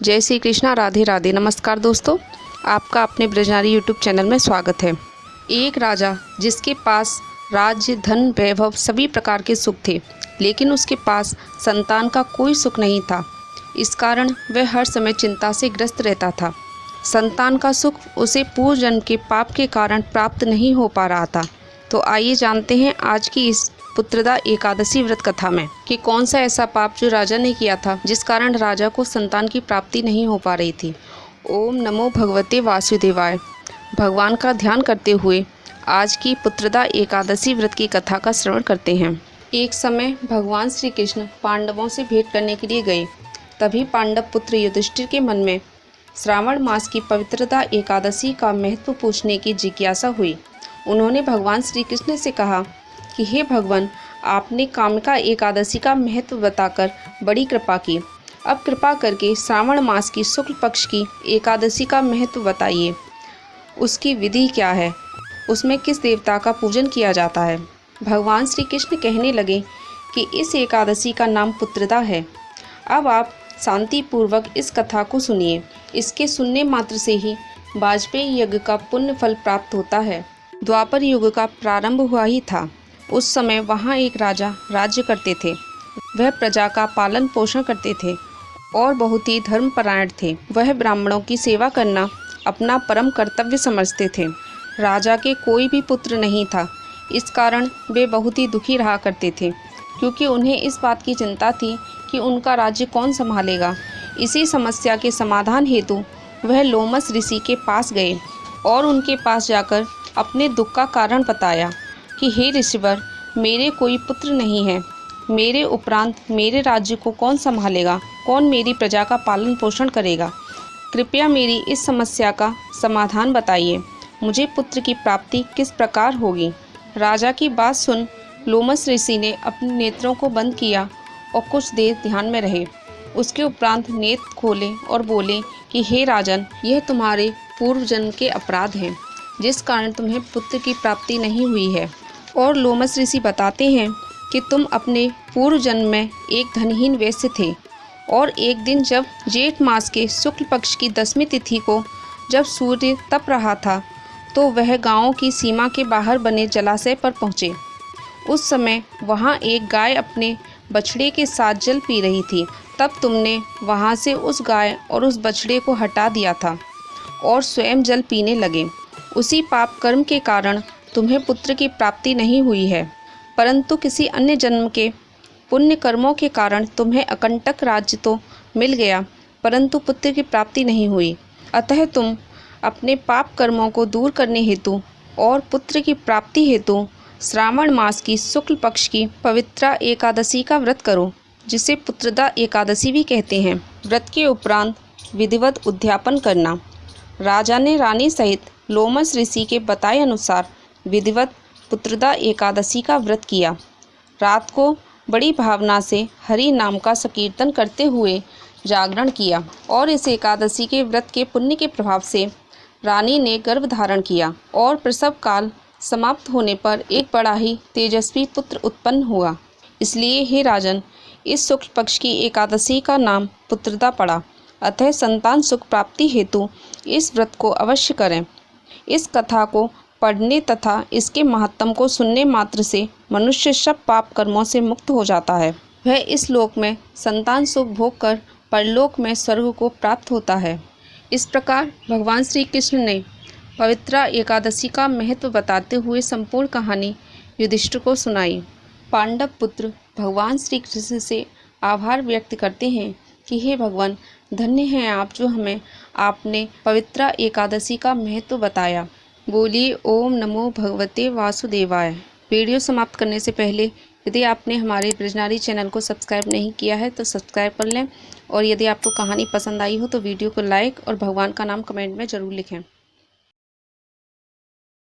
जय श्री कृष्णा, राधे राधे। नमस्कार दोस्तों, आपका अपने ब्रजनारी यूट्यूब चैनल में स्वागत है। एक राजा जिसके पास राज्य, धन, वैभव सभी प्रकार के सुख थे, लेकिन उसके पास संतान का कोई सुख नहीं था। इस कारण वह हर समय चिंता से ग्रस्त रहता था। संतान का सुख उसे पूर्व जन्म के पाप के कारण प्राप्त नहीं हो पा रहा था। तो आइए जानते हैं आज की इस पुत्रदा एकादशी व्रत कथा में कि कौन सा ऐसा पाप जो राजा ने किया था जिस कारण राजा को संतान की प्राप्ति नहीं हो पा रही थी। ओम नमो भगवते वासुदेवाय। भगवान का ध्यान करते हुए आज की पुत्रदा एकादशी व्रत की कथा का श्रवण करते हैं। एक समय भगवान श्री कृष्ण पांडवों से भेंट करने के लिए गए। तभी पांडव पुत्र युधिष्ठिर के मन में श्रावण मास की पवित्रता एकादशी का महत्व पूछने की जिज्ञासा हुई। उन्होंने भगवान श्री कृष्ण से कहा कि हे भगवान, आपने कामिका एकादशी का महत्व बताकर बड़ी कृपा की। अब कृपा करके श्रावण मास की शुक्ल पक्ष की एकादशी का महत्व बताइए। उसकी विधि क्या है, उसमें किस देवता का पूजन किया जाता है। भगवान श्री कृष्ण कहने लगे कि इस एकादशी का नाम पुत्रदा है। अब आप शांतिपूर्वक इस कथा को सुनिए। इसके सुनने मात्र से ही वाजपेयी यज्ञ का पुण्य फल प्राप्त होता है। द्वापर युग का प्रारंभ हुआ ही था। उस समय वहाँ एक राजा राज्य करते थे। वह प्रजा का पालन पोषण करते थे और बहुत ही धर्मपरायण थे। वह ब्राह्मणों की सेवा करना अपना परम कर्तव्य समझते थे। राजा के कोई भी पुत्र नहीं था। इस कारण वे बहुत ही दुखी रहा करते थे, क्योंकि उन्हें इस बात की चिंता थी कि उनका राज्य कौन संभालेगा। इसी समस्या के समाधान हेतु वह लोमस ऋषि के पास गए और उनके पास जाकर अपने दुख का कारण बताया कि हे ऋषिवर, मेरे कोई पुत्र नहीं है। मेरे उपरांत मेरे राज्य को कौन संभालेगा, कौन मेरी प्रजा का पालन पोषण करेगा। कृपया मेरी इस समस्या का समाधान बताइए। मुझे पुत्र की प्राप्ति किस प्रकार होगी। राजा की बात सुन लोमस ऋषि ने अपने नेत्रों को बंद किया और कुछ देर ध्यान में रहे। उसके उपरांत नेत्र खोले और बोले कि हे राजन, यह तुम्हारे पूर्व जन्म के अपराध हैं, जिस कारण तुम्हें पुत्र की प्राप्ति नहीं हुई है। और लोमस ऋषि बताते हैं कि तुम अपने पूर्व जन्म में एक धनहीन वैश्य थे और एक दिन जब जेठ मास के शुक्ल पक्ष की 10वीं तिथि को जब सूर्य तप रहा था, तो वह गांव की सीमा के बाहर बने जलाशय पर पहुँचे। उस समय वहाँ एक गाय अपने बछड़े के साथ जल पी रही थी। तब तुमने वहाँ से उस गाय और उस बछड़े को हटा दिया था और स्वयं जल पीने लगे। उसी पाप कर्म के कारण तुम्हें पुत्र की प्राप्ति नहीं हुई है, परंतु किसी अन्य जन्म के पुण्य कर्मों के कारण तुम्हें अकंटक राज्य तो मिल गया, परंतु पुत्र की प्राप्ति नहीं हुई। अतः तुम अपने पाप कर्मों को दूर करने हेतु और पुत्र की प्राप्ति हेतु श्रावण मास की शुक्ल पक्ष की पवित्र एकादशी का व्रत करो, जिसे पुत्रदा एकादशी भी कहते हैं। व्रत के उपरांत विधिवत उद्यापन करना। राजा ने रानी सहित लोमस ऋषि के बताए अनुसार विधिवत पुत्रदा एकादशी का व्रत किया। रात को बड़ी भावना से हरि नाम का संकीर्तन करते हुए जागरण किया और इस एकादशी के व्रत के पुण्य के प्रभाव से रानी ने गर्भ धारण किया और प्रसव काल समाप्त होने पर एक बड़ा ही तेजस्वी पुत्र उत्पन्न हुआ। इसलिए हे राजन, इस शुक्ल पक्ष की एकादशी का नाम पुत्रदा पड़ा। अतः संतान सुख प्राप्ति हेतु इस व्रत को अवश्य करें। इस कथा को पढ़ने तथा इसके महत्व को सुनने मात्र से मनुष्य सब पाप कर्मों से मुक्त हो जाता है। वह इस लोक में संतान सुख भोग कर परलोक में स्वर्ग को प्राप्त होता है। इस प्रकार भगवान श्री कृष्ण ने पवित्र एकादशी का महत्व बताते हुए संपूर्ण कहानी युधिष्ठिर को सुनाई। पांडव पुत्र भगवान श्री कृष्ण से आभार व्यक्त करते हैं कि हे भगवान, धन्य हैं आप जो हमें आपने पवित्र एकादशी का महत्व बताया। बोलिए ओम नमो भगवते वासुदेवाय। वीडियो समाप्त करने से पहले यदि आपने हमारे ब्रजनारी चैनल को सब्सक्राइब नहीं किया है तो सब्सक्राइब कर लें, और यदि आपको कहानी पसंद आई हो तो वीडियो को लाइक और भगवान का नाम कमेंट में ज़रूर लिखें।